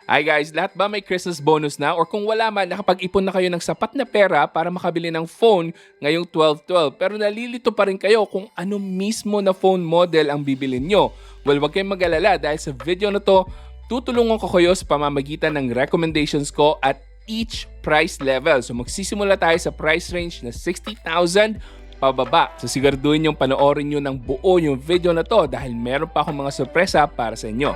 Hi guys, lahat ba may Christmas bonus na? Or kung wala man, nakapag-ipon na kayo ng sapat na pera para makabili ng phone ngayong 12/12 pero nalilito pa rin kayo kung ano mismo na phone model ang bibilin nyo? Well, wag kayong mag-alala dahil sa video na to, tutulungan ko kayo sa pamamagitan ng recommendations ko at each price level. So magsisimula tayo sa price range na 60,000 pababa. So siguraduhin yung panoorin nyo ng buo yung video na to dahil meron pa akong mga sorpresa para sa inyo.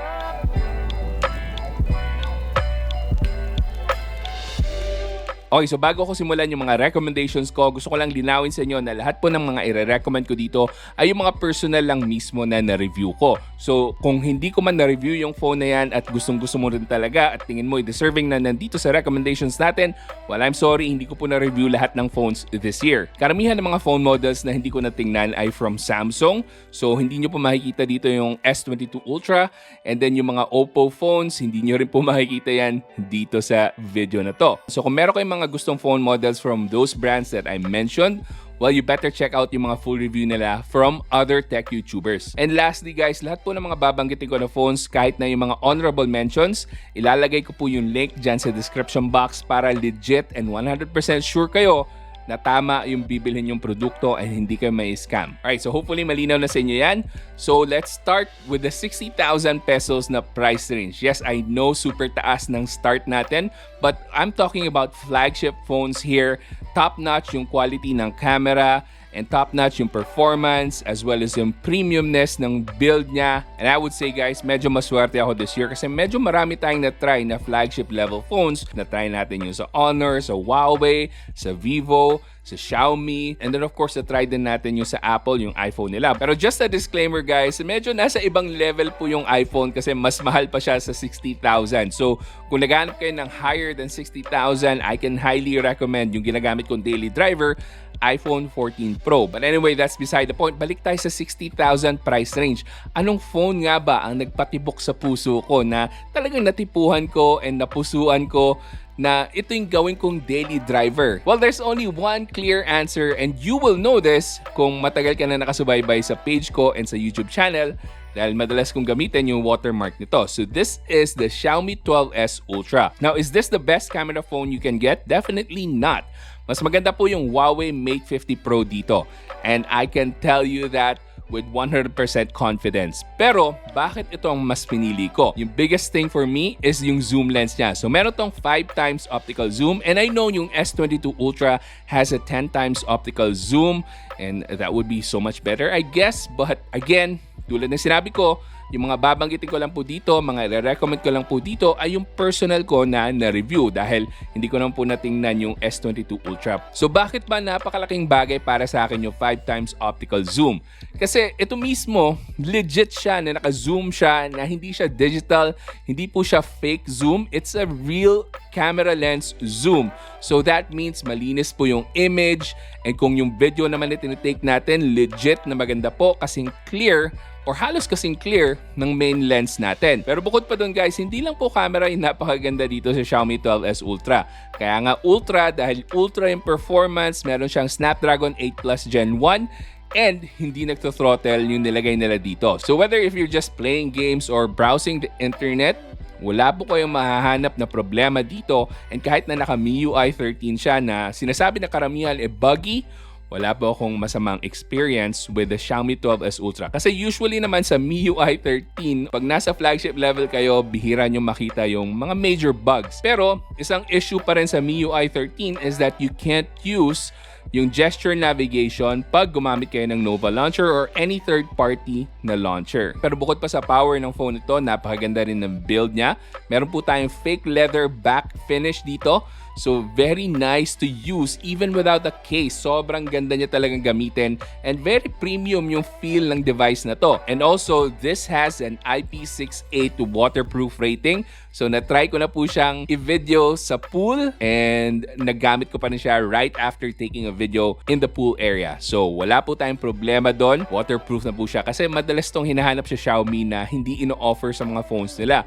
Okay, so bago ko simulan yung mga recommendations ko, gusto ko lang linawin sa inyo na lahat po ng mga i-recommend ko dito ay yung mga personal lang mismo na na-review ko. So, kung hindi ko man na-review yung phone na yan at gustong-gusto mo rin talaga at tingin mo deserving na nandito sa recommendations natin, well, I'm sorry, hindi ko po na-review lahat ng phones this year. Karamihan ng mga phone models na hindi ko natingnan ay from Samsung. So, hindi nyo po makikita dito yung S22 Ultra and then yung mga Oppo phones, hindi nyo rin po makikita yan dito sa video na to. So, kung meron kayong mga gustong phone models from those brands that I mentioned, well, you better check out yung mga full review nila from other tech YouTubers. And lastly guys, lahat po ng mga babanggitin ko na phones, kahit na yung mga honorable mentions, ilalagay ko po yung link dyan sa description box para legit and 100% sure kayo na tama yung bibilhin yung produkto and hindi kayo may scam. Alright, so hopefully malinaw na sa inyo yan. So let's start with the 60,000 pesos na price range. Yes, I know super taas ng start natin, but I'm talking about flagship phones here. Top-notch yung quality ng camera, and top-notch yung performance as well as yung premiumness ng build niya. And I would say guys, medyo maswerte ako this year kasi medyo marami tayong na-try na flagship level phones. Na-try natin yung sa Honor, sa Huawei, sa Vivo, sa Xiaomi, and then of course na-try din natin yung sa Apple, yung iPhone nila. Pero just a disclaimer guys, medyo nasa ibang level po yung iPhone kasi mas mahal pa siya sa 60,000. So kung naghanap kayo ng higher than 60,000, I can highly recommend yung ginagamit kong daily driver, iPhone 14 Pro. But anyway, that's beside the point. Balik tayo sa 60,000 price range. Anong phone nga ba ang nagpatibok sa puso ko na talagang natipuhan ko and napusuan ko na ito yung gawin kong daily driver? Well, there's only one clear answer and you will know this kung matagal ka na nakasubaybay sa page ko and sa YouTube channel dahil madalas kong gamitin yung watermark nito. So this is the Xiaomi 12S Ultra. Now, is this the best camera phone you can get? Definitely not. Mas maganda po yung Huawei Mate 50 Pro dito. And I can tell you that with 100% confidence. Pero, bakit ito ang mas pinili ko? Yung biggest thing for me is yung zoom lens niya. So, meron tong 5x optical zoom. And I know yung S22 Ultra has a 10x optical zoom. And that would be so much better, I guess. But again, tulad ng sinabi ko, yung mga babanggitin ko lang po dito, mga i-recommend ko lang po dito ay yung personal ko na na-review dahil hindi ko naman po natingnan yung S22 Ultra. So bakit ba napakalaking bagay para sa akin yung 5x optical zoom? Kasi ito mismo, legit siya na naka-zoom siya, na hindi siya digital, hindi po siya fake zoom. It's a real camera lens zoom. So that means malinis po yung image and kung yung video naman na tinitake natin, legit na maganda po kasing clear or halos kasing clear ng main lens natin. Pero bukod pa doon guys, hindi lang po camera yung napakaganda dito sa Xiaomi 12S Ultra. Kaya nga Ultra dahil Ultra yung performance, meron siyang Snapdragon 8 Plus Gen 1 and hindi nagto-throttle yung nilagay nila dito. So whether if you're just playing games or browsing the internet, wala po kayong mahahanap na problema dito. And kahit na naka MIUI 13 siya na sinasabi na karamihan buggy, wala po akong masamang experience with the Xiaomi 12S Ultra. Kasi usually naman sa MIUI 13, pag nasa flagship level kayo, bihira nyo makita yung mga major bugs. Pero isang issue pa rin sa MIUI 13 is that you can't use yung gesture navigation pag gumamit kayo ng Nova Launcher or any third-party na launcher. Pero bukod pa sa power ng phone ito, napakaganda rin ng build niya. Meron po tayong fake leather back finish dito. So very nice to use even without a case. Sobrang ganda niya talagang gamitin and very premium yung feel ng device na to. And also, this has an IP68 waterproof rating. So na-try ko na po siyang i-video sa pool and nagamit ko pa rin siya right after taking a video in the pool area. So wala po tayong problema doon. Waterproof na po siya kasi madalas tong hinahanap sa Xiaomi na hindi ino-offer sa mga phones nila.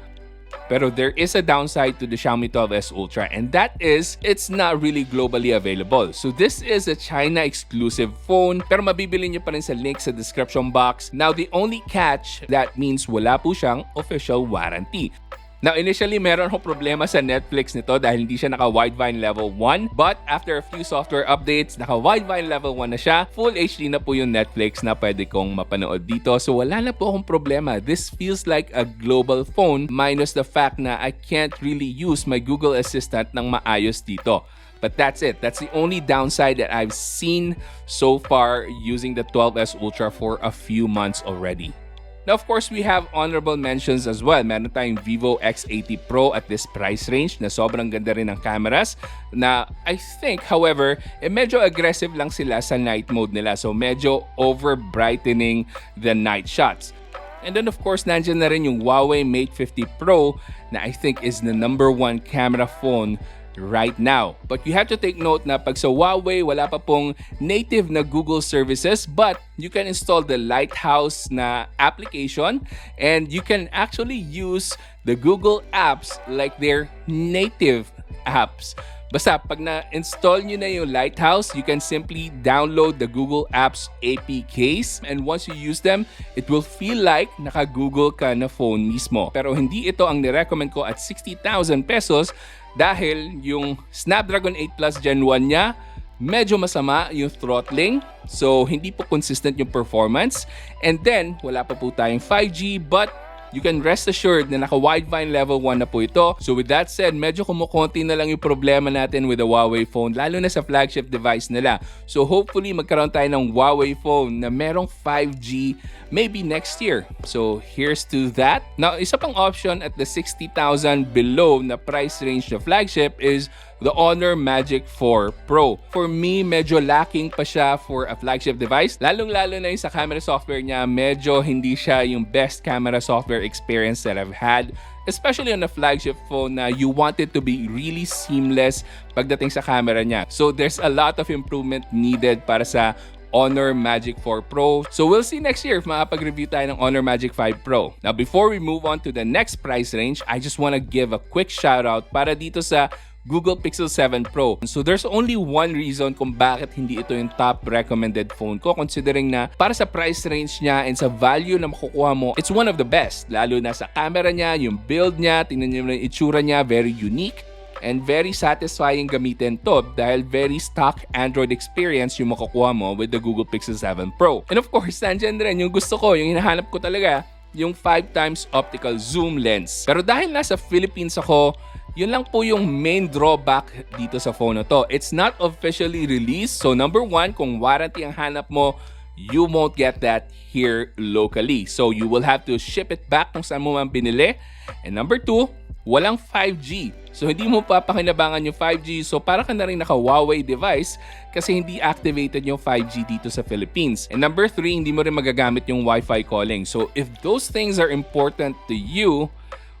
Pero there is a downside to the Xiaomi 12S Ultra and that is it's not really globally available. So this is a China exclusive phone pero mabibili nyo pa rin sa link sa description box. Now the only catch, that means wala po siyang official warranty. Now, initially, meron akong problema sa Netflix nito dahil hindi siya naka-widevine level 1. But after a few software updates, naka-widevine level 1 na siya. Full HD na po yung Netflix na pwede kong mapanood dito. So, wala na po akong problema. This feels like a global phone minus the fact na I can't really use my Google Assistant ng maayos dito. But that's it. That's the only downside that I've seen so far using the 12S Ultra for a few months already. Now, of course, we have honorable mentions as well. Meron tayong Vivo X80 Pro at this price range na sobrang ganda rin ng cameras na I think, however, medyo aggressive lang sila sa night mode nila. So, medyo over-brightening the night shots. And then, of course, nandiyan na rin yung Huawei Mate 50 Pro na I think is the #1 camera phone right now. But you have to take note na pag sa Huawei, wala pa pong native na Google services, but you can install the Lighthouse na application and you can actually use the Google apps like their native apps. Basta, pag na-install nyo na yung Lighthouse, you can simply download the Google Apps APKs and once you use them, it will feel like naka-Google ka na phone mismo. Pero hindi ito ang nirecommend ko at 60,000 pesos dahil yung Snapdragon 8 Plus Gen 1 niya, medyo masama yung throttling. So, hindi po consistent yung performance. And then, wala pa po tayong 5G but you can rest assured na naka-widevine level 1 na po ito. So with that said, medyo kumukonti na lang yung problema natin with the Huawei phone, lalo na sa flagship device nila. So hopefully magkaroon tayo ng Huawei phone na merong 5G maybe next year. So here's to that. Now, isa pang option at the 60,000 below na price range na flagship is the Honor Magic 4 Pro. For me, medyo lacking pa siya for a flagship device. Lalong-lalo na yung sa camera software niya, medyo hindi siya yung best camera software experience that I've had. Especially on a flagship phone na you want it to be really seamless pagdating sa camera niya. So there's a lot of improvement needed para sa Honor Magic 4 Pro. So we'll see next year if makapag-review tayo ng Honor Magic 5 Pro. Now before we move on to the next price range, I just want to give a quick shout out para dito sa Google Pixel 7 Pro. So there's only one reason kung bakit hindi ito yung top recommended phone ko, considering na para sa price range niya and sa value na makukuha mo, it's one of the best. Lalo na sa camera niya, yung build niya, tingnan niyo yung itsura niya, very unique and very satisfying gamitin to dahil very stock Android experience yung makukuha mo with the Google Pixel 7 Pro. And of course, nandiyan rin yung gusto ko, yung hinahanap ko talaga, yung 5x optical zoom lens. Pero dahil nasa Philippines ako, yun lang po yung main drawback dito sa phone na to. It's not officially released. So number one, kung warranty ang hanap mo, you won't get that here locally. So you will have to ship it back kung saan mo man binili. And number two, walang 5G. So hindi mo papakinabangan yung 5G. So para ka na rin naka-Huawei device kasi hindi activated yung 5G dito sa Philippines. And number three, hindi mo rin magagamit yung Wi-Fi calling. So if those things are important to you,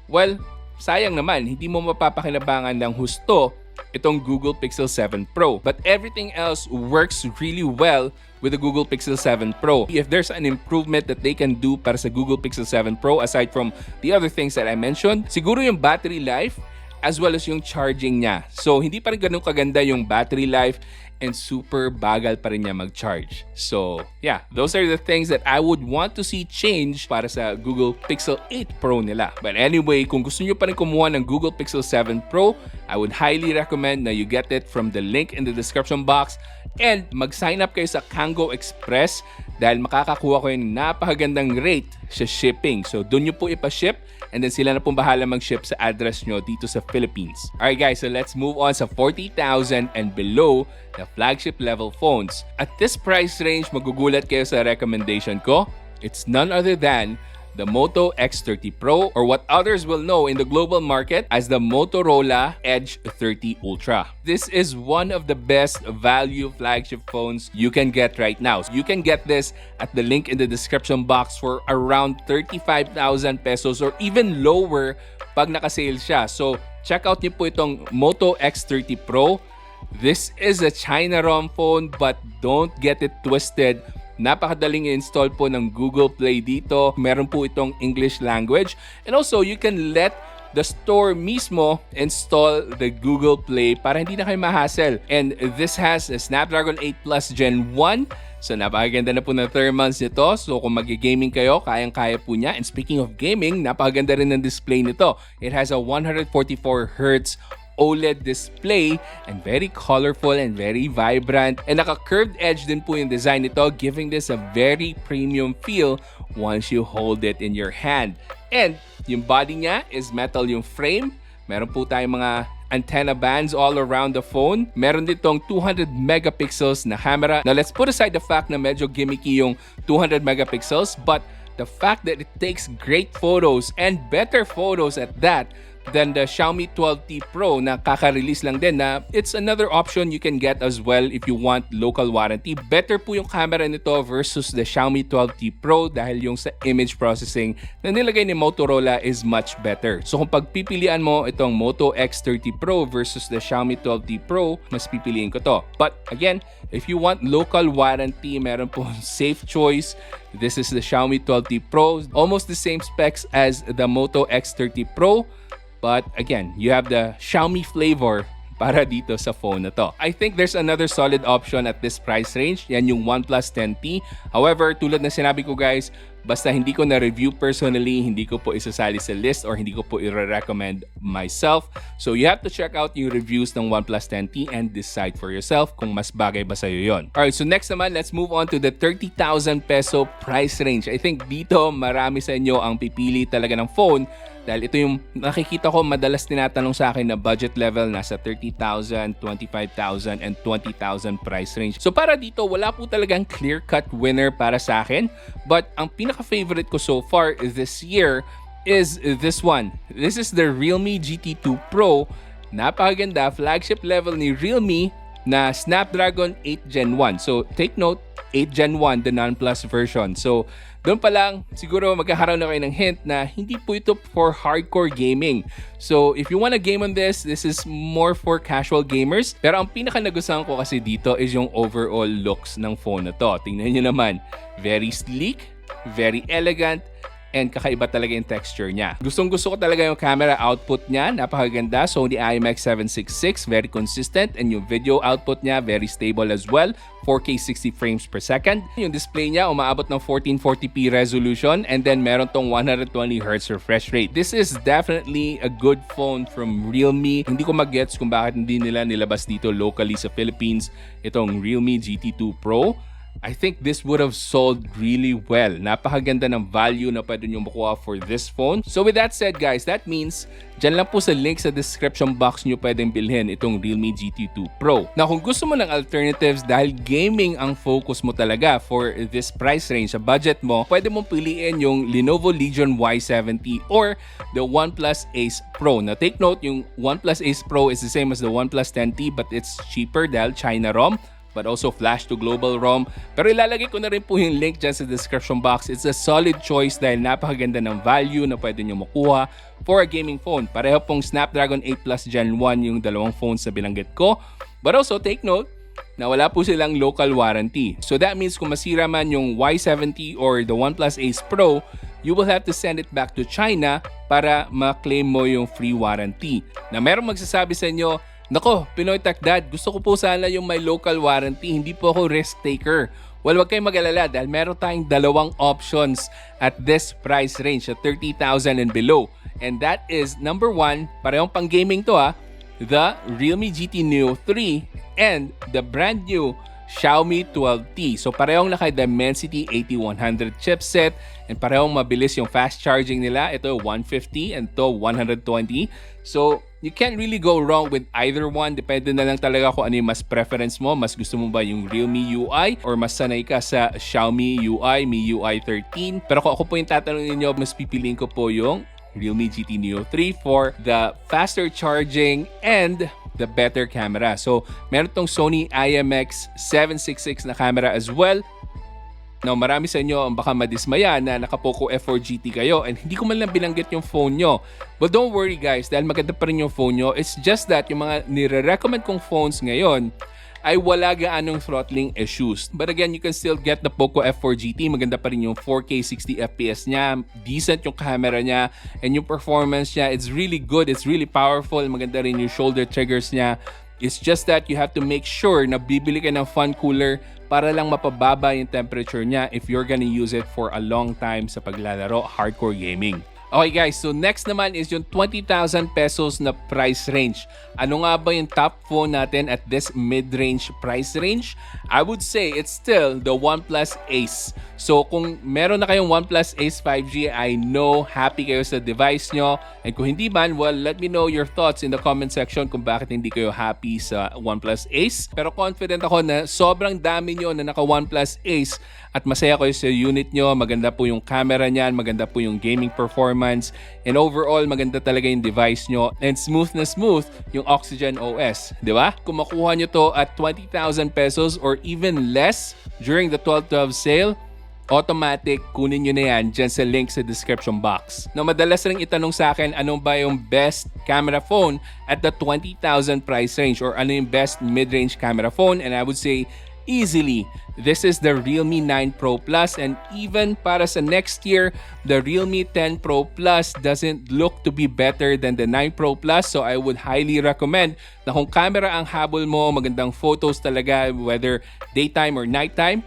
well, sayang naman, hindi mo mapapakinabangan ng husto itong Google Pixel 7 Pro. But everything else works really well with the Google Pixel 7 Pro. If there's an improvement that they can do para sa Google Pixel 7 Pro aside from the other things that I mentioned, siguro yung battery life as well as yung charging niya. So hindi pa rin ganun kaganda yung battery life and super bagal pa rin niya mag-charge. So yeah, those are the things that I would want to see change para sa Google Pixel 8 Pro nila. But anyway, kung gusto nyo pa rin kumuha ng Google Pixel 7 Pro, I would highly recommend na you get it from the link in the description box and mag-sign up kayo sa Kango Express dahil makakakuha kayo ng napakagandang rate sa shipping. So doon nyo po ipa-ship and then sila na pong bahala mag-ship sa address nyo dito sa Philippines. Alright guys, so let's move on sa 40,000 and below na flagship level phones. At this price range, magugulat kayo sa recommendation ko. It's none other than the Moto X30 Pro, or what others will know in the global market as the Motorola Edge 30 Ultra. This is one of the best value flagship phones you can get right now. You can get this at the link in the description box for around 35,000 pesos or even lower pag naka-sale siya. So check out niyo po itong Moto X30 Pro. This is a China ROM phone but don't get it twisted. Napakadaling i-install po ng Google Play dito. Meron po itong English language. And also, you can let the store mismo install the Google Play para hindi na kayo ma-hassle. And this has a Snapdragon 8 Plus Gen 1. So napakaganda na po ng thermals nito. So kung mag-gaming kayo, kayang-kaya po niya. And speaking of gaming, napakaganda rin ng display nito. It has a 144Hz OLED display and very colorful and very vibrant. And naka-curved edge din po yung design nito, giving this a very premium feel once you hold it in your hand. And yung body niya is metal yung frame. Meron po tayong mga antenna bands all around the phone. Meron ditong 200 megapixels na camera. Now let's put aside the fact na medyo gimmicky yung 200 megapixels, but the fact that it takes great photos and better photos at that than the Xiaomi 12T Pro na kaka-release lang din na it's another option you can get as well if you want local warranty. Better po yung camera nito versus the Xiaomi 12T Pro dahil yung sa image processing na nilagay ni Motorola is much better. So kung pagpipilian mo itong Moto X30 Pro versus the Xiaomi 12T Pro, mas pipiliin ko to. But again, if you want local warranty, meron po safe choice. This is the Xiaomi 12T Pro. Almost the same specs as the Moto X30 Pro. But again, you have the Xiaomi flavor para dito sa phone na to. I think there's another solid option at this price range. Yan yung OnePlus 10T. However, tulad na sinabi ko guys, basta hindi ko na-review personally, hindi ko po isasali sa list or hindi ko po i-recommend myself. So you have to check out yung reviews ng OnePlus 10T and decide for yourself kung mas bagay ba sa'yo yun. Alright, so next naman, let's move on to the 30,000 peso price range. I think dito marami sa inyo ang pipili talaga ng phone dahil ito yung nakikita ko madalas tinatanong sa akin na budget level nasa 30,000, 25,000, and 20,000 price range. So para dito, wala po talagang clear-cut winner para sa akin. But ang pinaka-favorite ko so far this year is this one. This is the Realme GT2 Pro. Napakaganda, flagship level ni Realme na Snapdragon 8 Gen 1. So take note, 8 Gen 1, the non-plus version. So doon pa lang, siguro magkakaroon na kayo ng hint na hindi po ito for hardcore gaming. So if you wanna game on this is more for casual gamers. Pero ang pinaka nagustuhan ko kasi dito is yung overall looks ng phone na to. Tingnan nyo naman, very sleek, very elegant, and kakaiba talaga yung texture niya. Gustong-gusto ko talaga yung camera output niya. Napakaganda. Sony IMX766, very consistent. And yung video output niya, very stable as well. 4K 60 frames per second. Yung display niya, umaabot ng 1440p resolution. And then meron tong 120Hz refresh rate. This is definitely a good phone from Realme. Hindi ko mag-gets kung bakit hindi nila nilabas dito locally sa Philippines itong Realme GT2 Pro. I think this would have sold really well. Napakaganda ng value na pwede nyo makuha for this phone. So with that said guys, that means dyan lang po sa link sa description box nyo pwedeng bilhin itong Realme GT2 Pro. Now kung gusto mo ng alternatives dahil gaming ang focus mo talaga for this price range sa budget mo, pwede mong piliin yung Lenovo Legion Y70 or the OnePlus Ace Pro. Now take note, yung OnePlus Ace Pro is the same as the OnePlus 10T but it's cheaper dahil China ROM, but also flash to global ROM. Pero ilalagay ko na rin po yung link dyan sa description box. It's a solid choice dahil napakaganda ng value na pwede nyo makuha for a gaming phone. Pareho pong Snapdragon 8 Plus Gen 1 yung dalawang phones na binanggit ko. But also take note na wala po silang local warranty. So that means kung masira man yung Y70 or the OnePlus Ace Pro, you will have to send it back to China para ma-claim mo yung free warranty. Na merong magsasabi sa inyo, nako, Pinoy Tech Dad, gusto ko po sana yung may local warranty, hindi po ako risk taker. Well, wag kayong mag-alala dahil meron tayong dalawang options at this price range at 30,000 and below. And that is number 1, parehong pang gaming to the Realme GT Neo 3 and the brand new Xiaomi 12T. So parehong naka-Dimensity 8100 chipset and parehong mabilis yung fast charging nila. Ito 150 and to 120. So you can't really go wrong with either one. Depende na lang talaga kung ano yung mas preference mo. Mas gusto mo ba yung Realme UI or mas sanay ka sa Xiaomi UI, MIUI 13. Pero kung ako po yung tatanungin niyo, mas pipiliin ko po yung Realme GT Neo 3 for the faster charging and the better camera. So meron tong Sony IMX766 na camera as well. Now, marami sa inyo ang baka madismaya na naka-Poco F4 GT kayo and hindi ko man lang binanggit yung phone nyo. But don't worry guys, dahil maganda pa rin yung phone nyo. It's just that yung mga nire-recommend kong phones ngayon ay wala gaanong throttling issues. But again, you can still get the Poco F4 GT. Maganda pa rin yung 4K 60 FPS niya. Decent yung camera niya. And yung performance niya, it's really good. It's really powerful. Maganda rin yung shoulder triggers niya. It's just that you have to make sure na bibili ka ng fan cooler para lang mapababa yung temperature niya if you're gonna use it for a long time sa paglalaro, hardcore gaming. Okay guys, so next naman is yung 20,000 pesos na price range. Ano nga ba yung top phone natin at this mid-range price range? I would say it's still the OnePlus Ace. So kung meron na kayong OnePlus Ace 5G, I know happy kayo sa device nyo. And kung hindi man, well, let me know your thoughts in the comment section kung bakit hindi kayo happy sa OnePlus Ace. Pero confident ako na sobrang dami nyo na naka OnePlus Ace at masaya kayo sa unit nyo. Maganda po yung camera niyan, maganda po yung gaming performance, and overall maganda talaga yung device nyo, and smooth na smooth yung Oxygen OS, di ba? Kung makuha nyo to at 20,000 pesos or even less during the 12/12 sale, automatic, kunin nyo na yan dyan sa link sa description box. Na madalas ring itanong sa akin, anong ba yung best camera phone at the 20,000 price range, or ano yung best mid-range camera phone, and I would say easily, this is the Realme 9 Pro Plus, and even para sa next year, the Realme 10 Pro Plus doesn't look to be better than the 9 Pro Plus, so I would highly recommend na kung camera ang habol mo, magandang photos talaga, whether daytime or nighttime,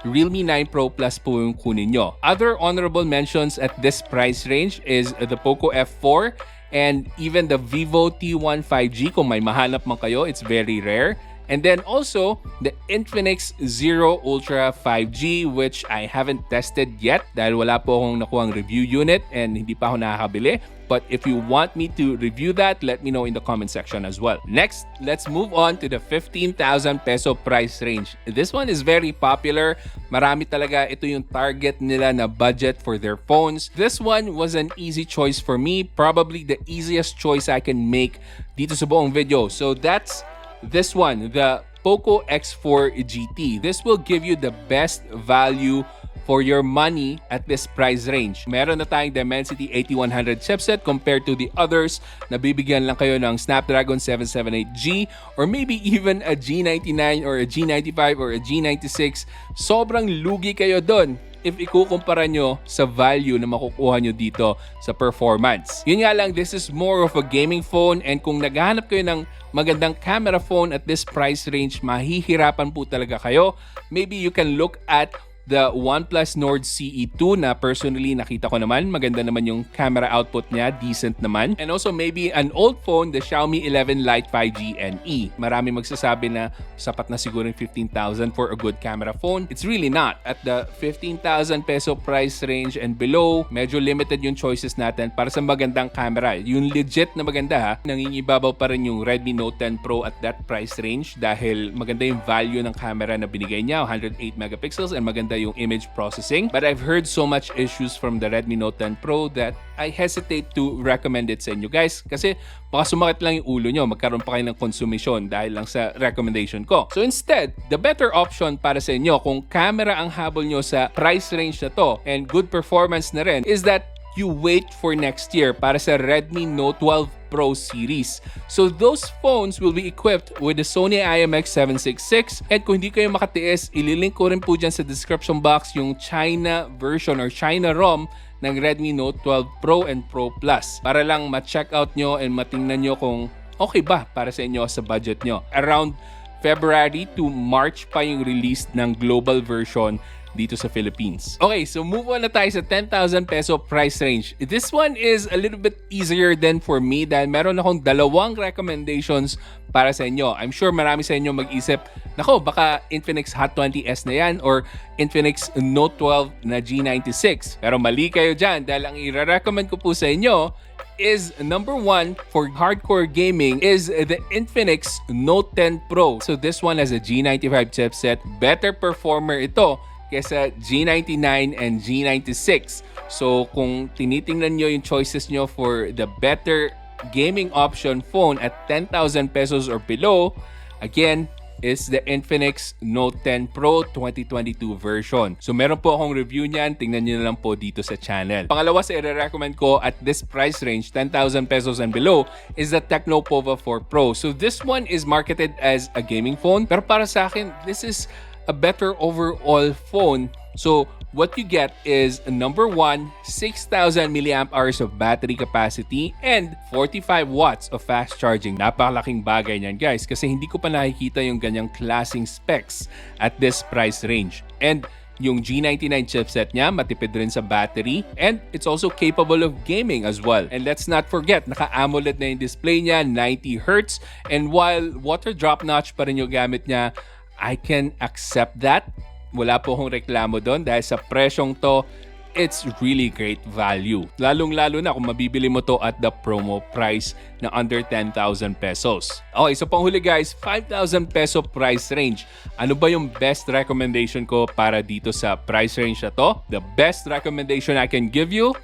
Realme 9 Pro Plus po yung kunin nyo. Other honorable mentions at this price range is the Poco F4 and even the Vivo T1 5G. Kung may mahanap man kayo, it's very rare. And then also, the Infinix Zero Ultra 5G, which I haven't tested yet dahil wala po akong nakuhang review unit and hindi pa ako nakakabili. But if you want me to review that, let me know in the comment section as well. Next, let's move on to the 15,000 peso price range. This one is very popular. Marami talaga, ito yung target nila na budget for their phones. This one was an easy choice for me. Probably the easiest choice I can make dito sa buong video. So that's this one, the Poco X4 GT. This will give you the best value for your money at this price range. Meron na tayong Dimensity 8100 chipset compared to the others na bibigyan lang kayo ng Snapdragon 778G or maybe even a G99 or a G95 or a G96. Sobrang lugi kayo doon if ikukumpara nyo sa value na makukuha nyo dito sa performance. Yun nga lang, this is more of a gaming phone, and kung naghahanap kayo ng magandang camera phone at this price range, mahihirapan po talaga kayo. Maybe you can look at the OnePlus Nord CE 2 na personally nakita ko naman. Maganda naman yung camera output niya, decent naman. And also maybe an old phone, the Xiaomi 11 Lite 5G NE. Marami magsasabi na sapat na siguro yung 15,000 for a good camera phone. It's really not. At the 15,000 peso price range and below, medyo limited yung choices natin para sa magandang camera. Yung legit na maganda ha, nangingibabaw pa rin yung Redmi Note 10 Pro at that price range dahil maganda yung value ng camera na binigay niya, 108 megapixels, and maganda yung image processing. But I've heard so much issues from the Redmi Note 10 Pro that I hesitate to recommend it sa inyo guys kasi baka sumakit lang yung ulo nyo, magkaroon pa kayo ng consumption dahil lang sa recommendation ko. So instead, the better option para sa inyo kung camera ang habol nyo sa price range na to and good performance na rin is that you wait for next year para sa Redmi Note 12 Pro series. So those phones will be equipped with the Sony IMX766, and kung hindi kayo makatiis, ililink ko rin po dyan sa description box yung China version or China ROM ng Redmi Note 12 Pro and Pro Plus para lang ma-check out nyo and matingnan nyo kung okay ba para sa inyo sa budget nyo. Around February to March pa yung release ng global version dito sa Philippines. Okay, so move on na tayo sa 10,000 peso price range. This one is a little bit easier than for me dahil meron akong dalawang recommendations para sa inyo. I'm sure marami sa inyo mag-isip, nako, baka Infinix Hot 20S na yan or Infinix Note 12 na G96. Pero mali kayo dyan dahil ang i-recommend ko po sa inyo is number one for hardcore gaming is the Infinix Note 10 Pro. So this one has a G95 chipset. Better performer ito kesa G99 and G96. So kung tinitingnan nyo yung choices nyo for the better gaming option phone at 10,000 pesos or below, again, is the Infinix Note 10 Pro 2022 version. So meron po akong review niyan, tingnan niyo na lang po dito sa channel. Pangalawa sa i-recommend ko at this price range, 10,000 pesos and below, is the Tecno Pova 4 Pro. So this one is marketed as a gaming phone, pero para sa akin, this is a better overall phone. So what you get is number 1, 6,000 milliamp hours of battery capacity and 45 watts of fast charging. Napakalaking bagay niyan guys kasi hindi ko pa nakikita yung ganyang klaseng specs at this price range. And yung G99 chipset niya, matipid rin sa battery and it's also capable of gaming as well. And let's not forget, naka-AMOLED na yung display niya, 90Hz. And while water drop notch pa rin yung gamit niya, I can accept that. Wala po akong reklamo doon dahil sa presyong to, it's really great value. Lalong-lalo na kung mabibili mo to at the promo price na under 10,000 pesos. Okay, so panghuli guys, 5,000 peso price range. Ano ba yung best recommendation ko para dito sa price range na to? The best recommendation I can give you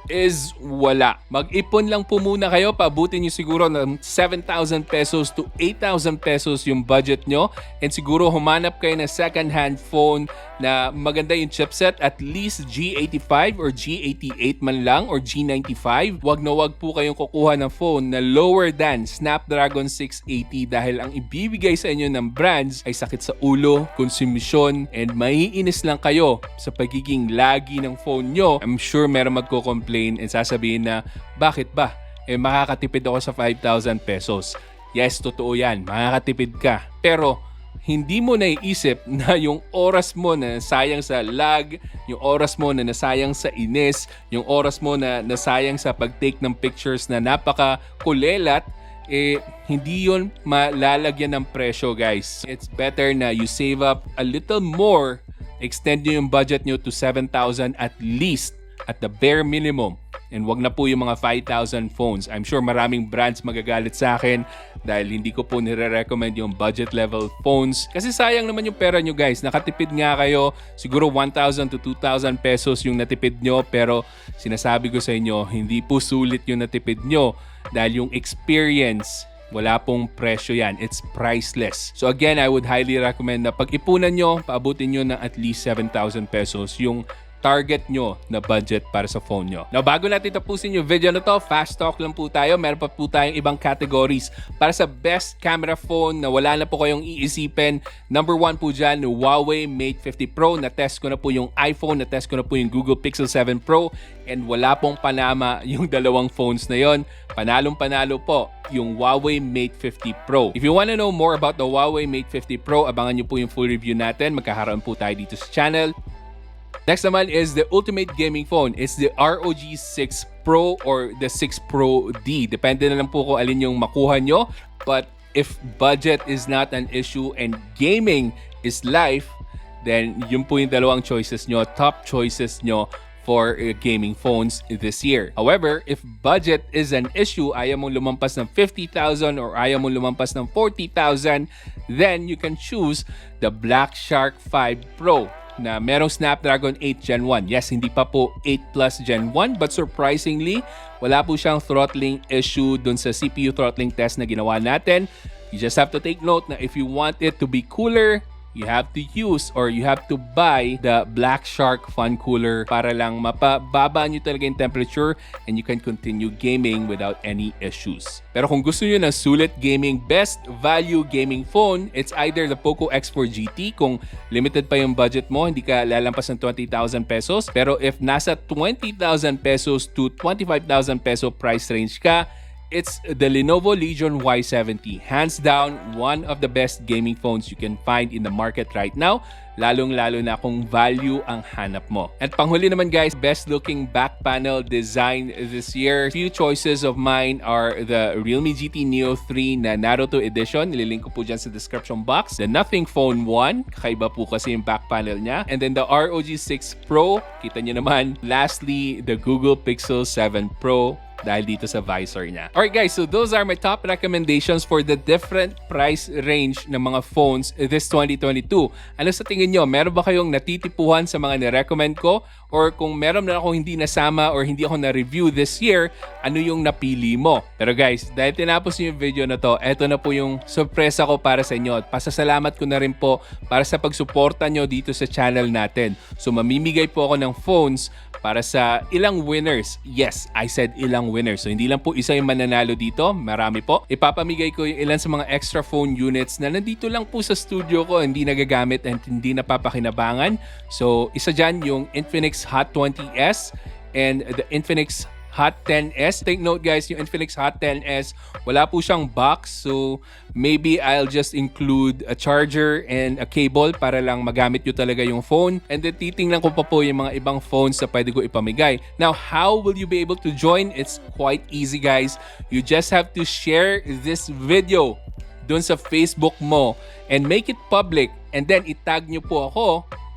is wala. Mag-ipon lang po muna kayo. Paabutin nyo siguro ng 7,000 pesos to 8,000 pesos yung budget nyo. And siguro humanap kayo ng second-hand phone na maganda yung chipset. At least G85 or G88 man lang or G95. Wag na wag po kayong kukuha ng phone na lower than Snapdragon 680 dahil ang ibibigay sa inyo ng brands ay sakit sa ulo, konsumisyon, and maiinis lang kayo sa pagiging laggy ng phone nyo. I'm sure meron magko-complain and sasabihin na, bakit ba? Makakatipid ako sa 5,000 pesos. Yes, totoo yan. Makakatipid ka. Pero, hindi mo naiisip na yung oras mo na nasayang sa lag, yung oras mo na nasayang sa inis, yung oras mo na nasayang sa pag-take ng pictures na napaka-kulelat, hindi yun malalagyan ng presyo, guys. It's better na you save up a little more, extend nyo yung budget nyo to 7,000 at least, at the bare minimum. And wag na po yung mga 5,000 phones. I'm sure maraming brands magagalit sa akin dahil hindi ko po nire-recommend yung budget level phones. Kasi sayang naman yung pera nyo guys. Nakatipid nga kayo. Siguro 1,000 to 2,000 pesos yung natipid nyo. Pero sinasabi ko sa inyo, hindi po sulit yung natipid nyo dahil yung experience, wala pong presyo yan. It's priceless. So again, I would highly recommend na pag-ipunan nyo, paabutin nyo ng at least 7,000 pesos yung target nyo na budget para sa phone nyo. Now, bago natin tapusin yung video na to, fast talk lang po tayo. Meron pa po tayong ibang categories para sa best camera phone na wala na po kayong iisipin. Number 1 po dyan, Huawei Mate 50 Pro. Na-test ko na po yung iPhone, na-test ko na po yung Google Pixel 7 Pro, and wala pong panama yung dalawang phones na yon. Panalong-panalo po yung Huawei Mate 50 Pro. If you wanna know more about the Huawei Mate 50 Pro, abangan nyo po yung full review natin. Magkakaroon po tayo dito sa channel. Next naman is the ultimate gaming phone. It's the ROG 6 Pro or the 6 Pro D. Depende na lang po kung alin yung makuha nyo. But if budget is not an issue and gaming is life, then yun po yung dalawang choices nyo, top choices nyo for gaming phones this year. However, if budget is an issue, ayaw mong lumampas ng 50,000 or ayaw mong lumampas ng 40,000, then you can choose the Black Shark 5 Pro na merong Snapdragon 8 Gen 1. Yes, hindi pa po 8 Plus Gen 1, but surprisingly, wala po siyang throttling issue dun sa CPU throttling test na ginawa natin. You just have to take note na if you want it to be cooler, you have to use or you have to buy the Black Shark fan cooler para lang mapababa nyo talaga yung temperature and you can continue gaming without any issues. Pero kung gusto nyo ng sulit gaming, best value gaming phone, it's either the Poco X4 GT kung limited pa yung budget mo, hindi ka lalampas ng 20,000 pesos. Pero if nasa 20,000 pesos to 25,000 peso price range ka, it's the Lenovo Legion Y70. Hands down, one of the best gaming phones you can find in the market right now. Lalong-lalo na kung value ang hanap mo. At panghuli naman guys, best looking back panel design this year. Few choices of mine are the Realme GT Neo 3 na Naruto Edition. Nililink ko po dyan sa description box. The Nothing Phone 1. Kakaiba po kasi yung back panel niya. And then the ROG 6 Pro. Kita nyo naman. Lastly, the Google Pixel 7 Pro. dahil dito sa visor niya. Alright guys, so those are my top recommendations for the different price range ng mga phones this 2022. Ano sa tingin nyo? Meron ba kayong natitipuhan sa mga nirecommend ko? Or kung meron na akong hindi nasama or hindi ako na-review this year, ano yung napili mo? Pero guys, dahil tinapos nyo yung video na to, eto na po yung sorpresa ko para sa inyo. At pasasalamat ko na rin po para sa pagsuporta nyo dito sa channel natin. So mamimigay po ako ng phones para sa ilang winners. Yes, I said ilang winners. So hindi lang po isa yung mananalo dito, marami po. Ipapamigay ko yung ilan sa mga extra phone units na nandito lang po sa studio ko, hindi nagagamit and hindi napapakinabangan. So isa dyan yung Infinix Hot 20S and the Infinix Hot 10S. Take note guys, yung Infinix Hot 10S, wala po siyang box. So maybe I'll just include a charger and a cable para lang magamit nyo talaga yung phone. And then titingnan ko pa po yung mga ibang phones na pwede ko ipamigay. Now, how will you be able to join? It's quite easy guys. You just have to share this video dun sa Facebook mo and make it public. And then itag nyo po ako,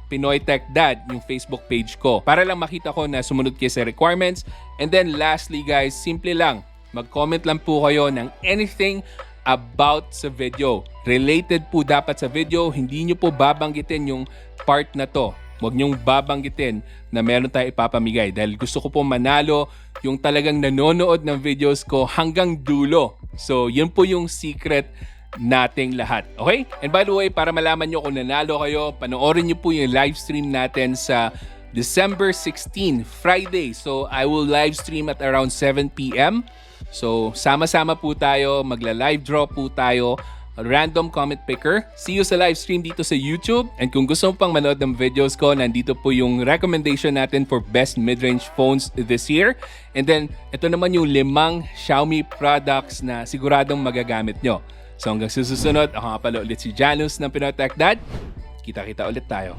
Pinoy Tech Dad, yung Facebook page ko, para lang makita ko na sumunod kayo sa requirements. And then lastly guys, simple lang, mag-comment lang po kayo ng anything about sa video. Related po dapat sa video, hindi nyo po babanggitin yung part na to. Huwag nyong babanggitin na meron tayo ipapamigay dahil gusto ko po manalo yung talagang nanonood ng videos ko hanggang dulo. So yun po yung secret nating lahat. Okay? And by the way, para malaman nyo kung nanalo kayo, panoorin nyo po yung live stream natin sa December 16, Friday. So, I will live stream at around 7 p.m. So, sama-sama po tayo, magla-live draw po tayo, random comment picker. See you sa live stream dito sa YouTube. And kung gusto mo pang manood ng videos ko, nandito po yung recommendation natin for best mid-range phones this year. And then, ito naman yung 5 Xiaomi products na siguradong magagamit nyo. So hanggang susunod, ako nga pala ulit si Janus ng Pinoy Tech Dad. Kita-kita ulit tayo.